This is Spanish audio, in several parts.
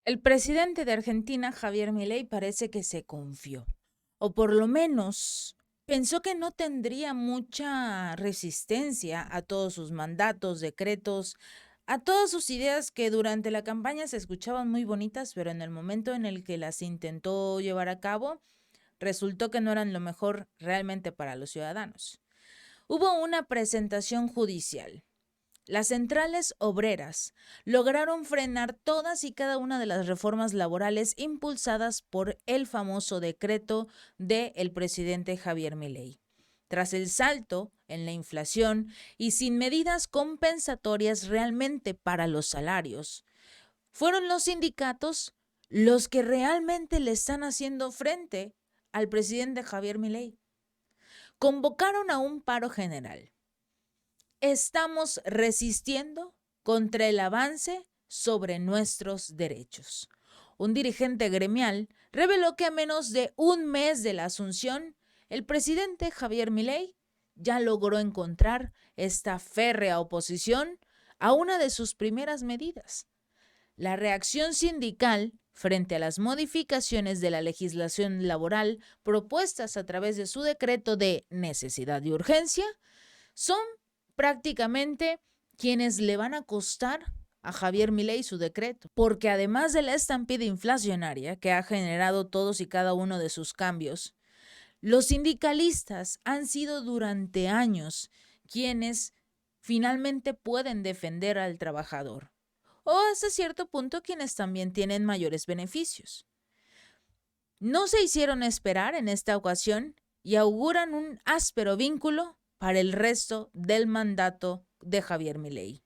El presidente de Argentina, Javier Milei, parece que se confió, o por lo menos pensó que no tendría mucha resistencia a todos sus mandatos, decretos, a todas sus ideas que durante la campaña se escuchaban muy bonitas, pero en el momento en el que las intentó llevar a cabo, resultó que no eran lo mejor realmente para los ciudadanos. Hubo una presentación judicial. Las centrales obreras lograron frenar todas y cada una de las reformas laborales impulsadas por el famoso decreto del presidente Javier Milei. Tras el salto en la inflación y sin medidas compensatorias realmente para los salarios, fueron los sindicatos los que realmente le están haciendo frente al presidente Javier Milei. Convocaron a un paro general. Estamos resistiendo contra el avance sobre nuestros derechos. Un dirigente gremial reveló que a menos de un mes de la asunción, el presidente Javier Milei ya logró encontrar esta férrea oposición a una de sus primeras medidas. La reacción sindical frente a las modificaciones de la legislación laboral propuestas a través de su decreto de necesidad y urgencia son prácticamente quienes le van a costar a Javier Milei su decreto, porque además de la estampida inflacionaria que ha generado todos y cada uno de sus cambios, los sindicalistas han sido durante años quienes finalmente pueden defender al trabajador, o hasta cierto punto quienes también tienen mayores beneficios. No se hicieron esperar en esta ocasión y auguran un áspero vínculo para el resto del mandato de Javier Milei.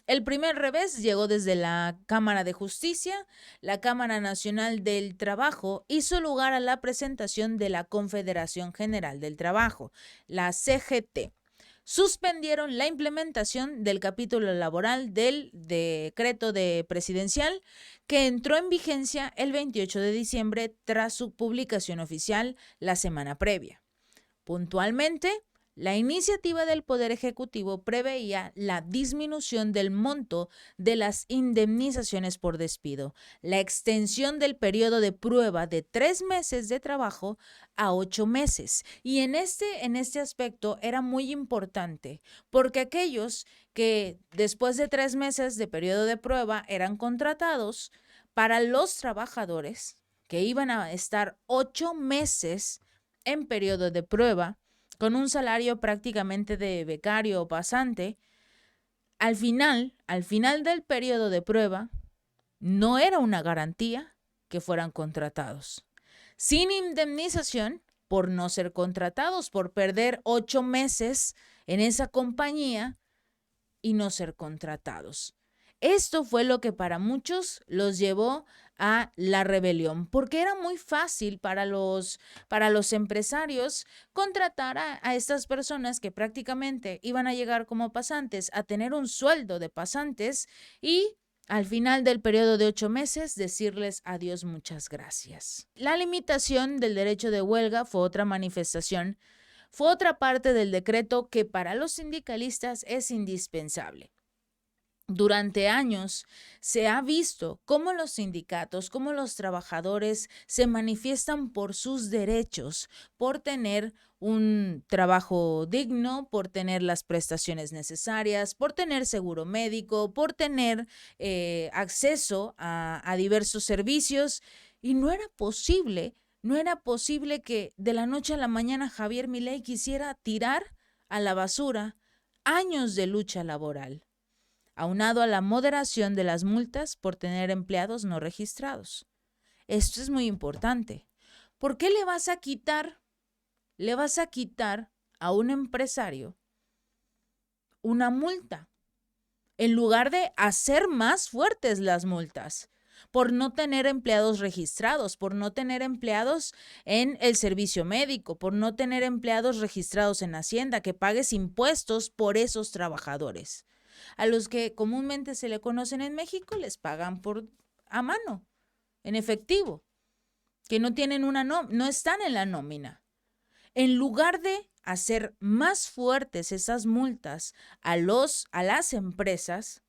El primer revés llegó desde la Cámara de Justicia. La Cámara Nacional del Trabajo hizo lugar a la presentación de la Confederación General del Trabajo, la CGT. Suspendieron la implementación del capítulo laboral del decreto presidencial que entró en vigencia el 28 de diciembre tras su publicación oficial la semana previa. Puntualmente, la iniciativa del Poder Ejecutivo preveía la disminución del monto de las indemnizaciones por despido, la extensión del periodo de prueba de 3 meses de trabajo a 8 meses. Y en este aspecto era muy importante, porque aquellos que después de 3 meses de periodo de prueba eran contratados, para los trabajadores que iban a estar 8 meses en periodo de prueba, con un salario prácticamente de becario o pasante, al final del periodo de prueba, no era una garantía que fueran contratados. Sin indemnización por no ser contratados, por perder 8 meses en esa compañía y no ser contratados. Esto fue lo que para muchos los llevó a la rebelión, porque era muy fácil para los empresarios contratar a estas personas que prácticamente iban a llegar como pasantes, a tener un sueldo de pasantes y al final del periodo de 8 meses decirles adiós, muchas gracias. La limitación del derecho de huelga fue otra manifestación, fue otra parte del decreto que para los sindicalistas es indispensable. Durante años se ha visto cómo los sindicatos, cómo los trabajadores se manifiestan por sus derechos, por tener un trabajo digno, por tener las prestaciones necesarias, por tener seguro médico, por tener acceso a diversos servicios. Y no era posible que de la noche a la mañana Javier Milei quisiera tirar a la basura años de lucha laboral, aunado a la moderación de las multas por tener empleados no registrados. Esto es muy importante. ¿Por qué le vas a quitar a un empresario una multa en lugar de hacer más fuertes las multas? Por no tener empleados registrados, por no tener empleados en el servicio médico, por no tener empleados registrados en Hacienda, que pagues impuestos por esos trabajadores. A los que comúnmente se le conocen en México les pagan a mano, en efectivo, que no tienen no están en la nómina. En lugar de hacer más fuertes esas multas a las empresas,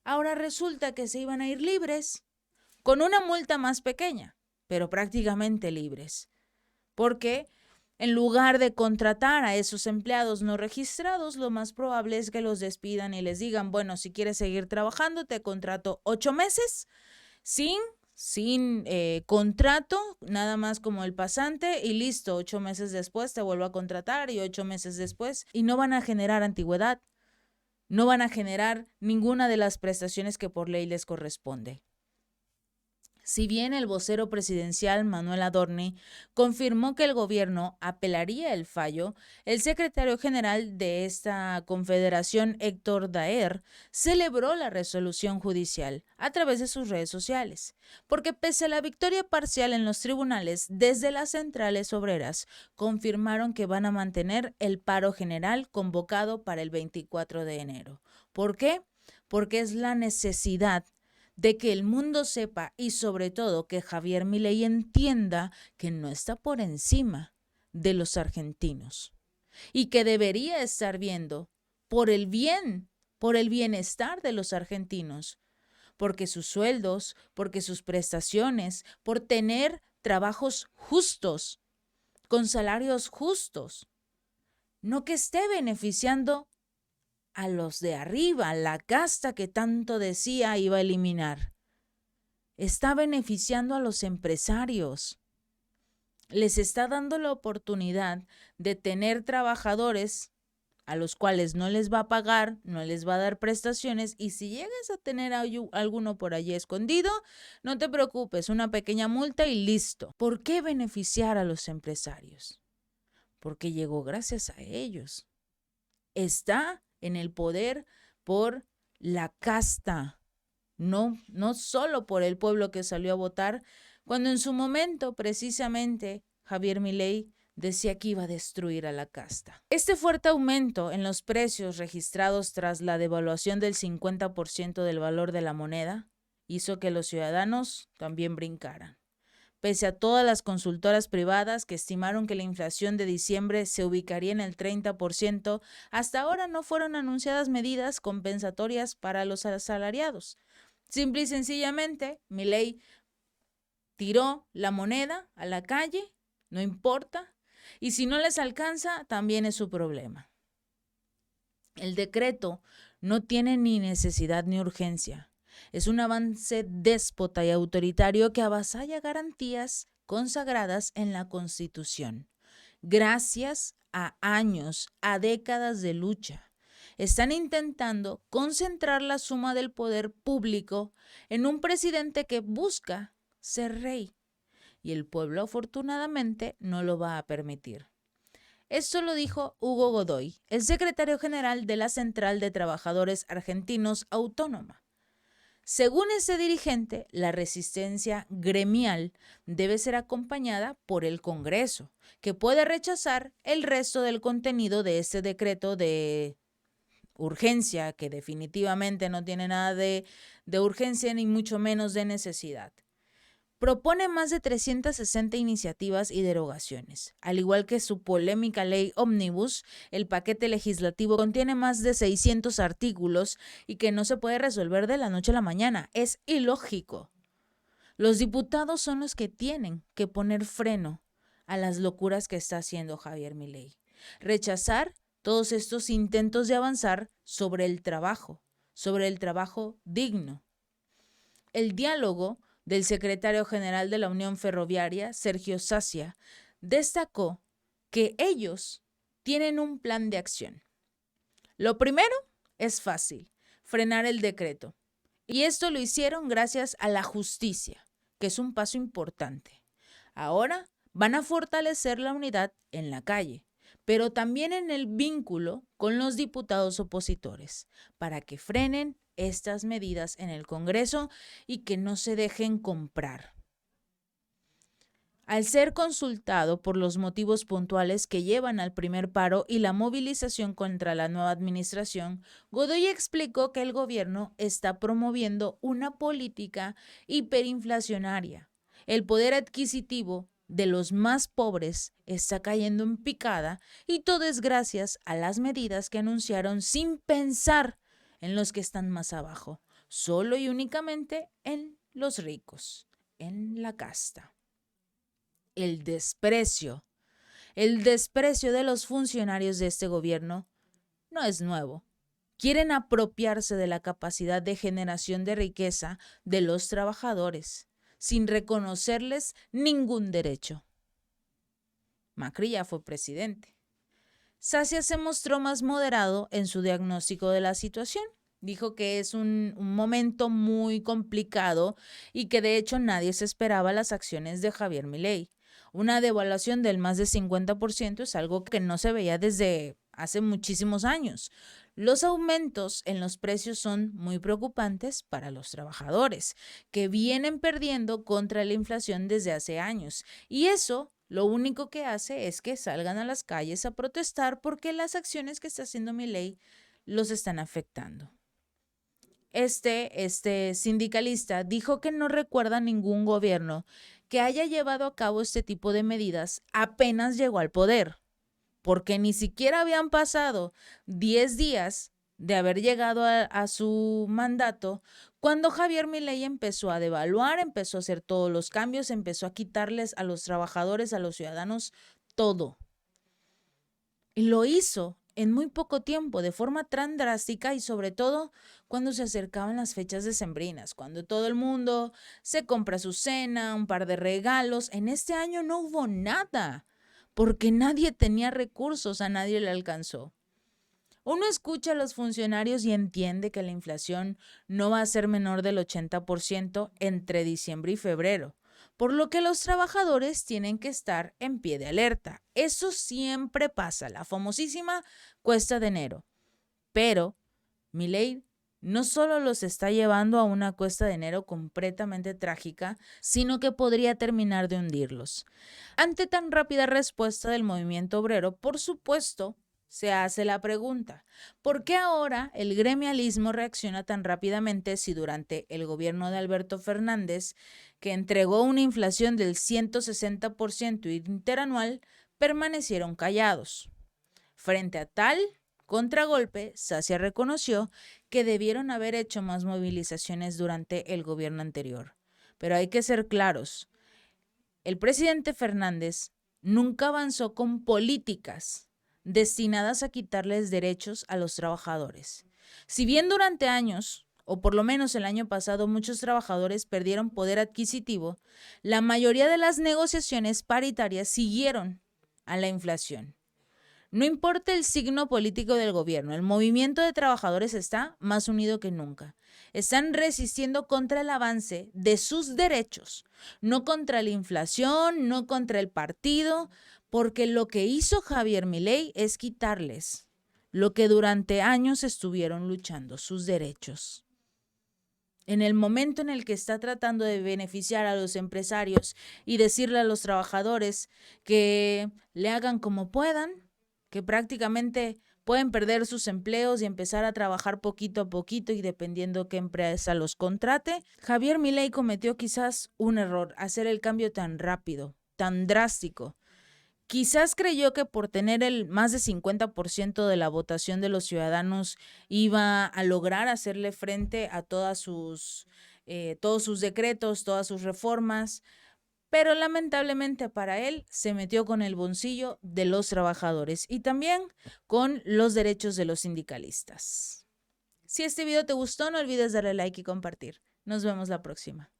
ahora resulta que se iban a ir libres. con una multa más pequeña, pero prácticamente libres. Porque en lugar de contratar a esos empleados no registrados, lo más probable es que los despidan y les digan, bueno, si quieres seguir trabajando, te contrato 8 meses sin contrato, nada más como el pasante y listo, 8 meses después te vuelvo a contratar y 8 meses después, y no van a generar antigüedad, no van a generar ninguna de las prestaciones que por ley les corresponde. Si bien el vocero presidencial Manuel Adorni confirmó que el gobierno apelaría el fallo, el secretario general de esta confederación, Héctor Daer, celebró la resolución judicial a través de sus redes sociales, porque pese a la victoria parcial en los tribunales, desde las centrales obreras confirmaron que van a mantener el paro general convocado para el 24 de enero. ¿Por qué? Porque es la necesidad de que el mundo sepa y sobre todo que Javier Milei entienda que no está por encima de los argentinos y que debería estar viendo por el bien, por el bienestar de los argentinos, porque sus sueldos, porque sus prestaciones, por tener trabajos justos, con salarios justos, no que esté beneficiando a los de arriba, la casta que tanto decía iba a eliminar. Está beneficiando a los empresarios. Les está dando la oportunidad de tener trabajadores a los cuales no les va a pagar, no les va a dar prestaciones, y si llegas a tener alguno por allí escondido, no te preocupes, una pequeña multa y listo. ¿Por qué beneficiar a los empresarios? Porque llegó gracias a ellos. Está en el poder por la casta, no solo por el pueblo que salió a votar, cuando en su momento precisamente Javier Milei decía que iba a destruir a la casta. Este fuerte aumento en los precios registrados tras la devaluación del 50% del valor de la moneda hizo que los ciudadanos también brincaran. Pese a todas las consultoras privadas que estimaron que la inflación de diciembre se ubicaría en el 30%, hasta ahora no fueron anunciadas medidas compensatorias para los asalariados. Simple y sencillamente, Milei tiró la moneda a la calle, no importa, y si no les alcanza, también es su problema. El decreto no tiene ni necesidad ni urgencia. Es un avance déspota y autoritario que avasalla garantías consagradas en la Constitución. Gracias a años, a décadas de lucha, están intentando concentrar la suma del poder público en un presidente que busca ser rey, y el pueblo afortunadamente no lo va a permitir. Esto lo dijo Hugo Godoy, el secretario general de la Central de Trabajadores Argentinos Autónoma. Según ese dirigente, la resistencia gremial debe ser acompañada por el Congreso, que puede rechazar el resto del contenido de este decreto de urgencia, que definitivamente no tiene nada de urgencia ni mucho menos de necesidad. Propone más de 360 iniciativas y derogaciones. Al igual que su polémica ley Omnibus, el paquete legislativo contiene más de 600 artículos y que no se puede resolver de la noche a la mañana. Es ilógico. Los diputados son los que tienen que poner freno a las locuras que está haciendo Javier Milei. Rechazar todos estos intentos de avanzar sobre el trabajo digno. El diálogo del secretario general de la Unión Ferroviaria, Sergio Sacia, destacó que ellos tienen un plan de acción. Lo primero es fácil, frenar el decreto. Y esto lo hicieron gracias a la justicia, que es un paso importante. Ahora van a fortalecer la unidad en la calle, pero también en el vínculo con los diputados opositores, para que frenen estas medidas en el Congreso y que no se dejen comprar. Al ser consultado por los motivos puntuales que llevan al primer paro y la movilización contra la nueva administración, Godoy explicó que el gobierno está promoviendo una política hiperinflacionaria. El poder adquisitivo de los más pobres está cayendo en picada y todo es gracias a las medidas que anunciaron sin pensar en los que están más abajo, solo y únicamente en los ricos, en la casta. El desprecio. El desprecio de los funcionarios de este gobierno no es nuevo. Quieren apropiarse de la capacidad de generación de riqueza de los trabajadores, sin reconocerles ningún derecho. Macri ya fue presidente. Sacia se mostró más moderado en su diagnóstico de la situación. Dijo que es un momento muy complicado y que de hecho nadie se esperaba las acciones de Javier Milei. Una devaluación del más de 50% es algo que no se veía desde hace muchísimos años. Los aumentos en los precios son muy preocupantes para los trabajadores, que vienen perdiendo contra la inflación desde hace años. Y eso lo único que hace es que salgan a las calles a protestar porque las acciones que está haciendo Milei los están afectando. Este sindicalista dijo que no recuerda ningún gobierno que haya llevado a cabo este tipo de medidas apenas llegó al poder, porque ni siquiera habían pasado 10 días de haber llegado a su mandato cuando Javier Milei empezó a devaluar, empezó a hacer todos los cambios, empezó a quitarles a los trabajadores, a los ciudadanos, todo. Y lo hizo en muy poco tiempo, de forma tan drástica y sobre todo cuando se acercaban las fechas decembrinas, cuando todo el mundo se compra su cena, un par de regalos. En este año no hubo nada, porque nadie tenía recursos, a nadie le alcanzó. Uno escucha a los funcionarios y entiende que la inflación no va a ser menor del 80% entre diciembre y febrero, por lo que los trabajadores tienen que estar en pie de alerta. Eso siempre pasa, la famosísima cuesta de enero. Pero Milei no solo los está llevando a una cuesta de enero completamente trágica, sino que podría terminar de hundirlos. Ante tan rápida respuesta del movimiento obrero, por supuesto, se hace la pregunta, ¿por qué ahora el gremialismo reacciona tan rápidamente si durante el gobierno de Alberto Fernández, que entregó una inflación del 160% interanual, permanecieron callados? Frente a tal contragolpe, Sacia reconoció que debieron haber hecho más movilizaciones durante el gobierno anterior. Pero hay que ser claros, el presidente Fernández nunca avanzó con políticas destinadas a quitarles derechos a los trabajadores. Si bien durante años, o por lo menos el año pasado, muchos trabajadores perdieron poder adquisitivo, la mayoría de las negociaciones paritarias siguieron a la inflación. No importa el signo político del gobierno, el movimiento de trabajadores está más unido que nunca. Están resistiendo contra el avance de sus derechos, no contra la inflación, no contra el partido, porque lo que hizo Javier Milei es quitarles lo que durante años estuvieron luchando, sus derechos. En el momento en el que está tratando de beneficiar a los empresarios y decirle a los trabajadores que le hagan como puedan, que prácticamente pueden perder sus empleos y empezar a trabajar poquito a poquito y dependiendo qué empresa los contrate, Javier Milei cometió quizás un error, hacer el cambio tan rápido, tan drástico. Quizás creyó que por tener el más de 50% de la votación de los ciudadanos iba a lograr hacerle frente a todos sus decretos, todas sus reformas, pero lamentablemente para él se metió con el bolsillo de los trabajadores y también con los derechos de los sindicalistas. Si este video te gustó, no olvides darle like y compartir. Nos vemos la próxima.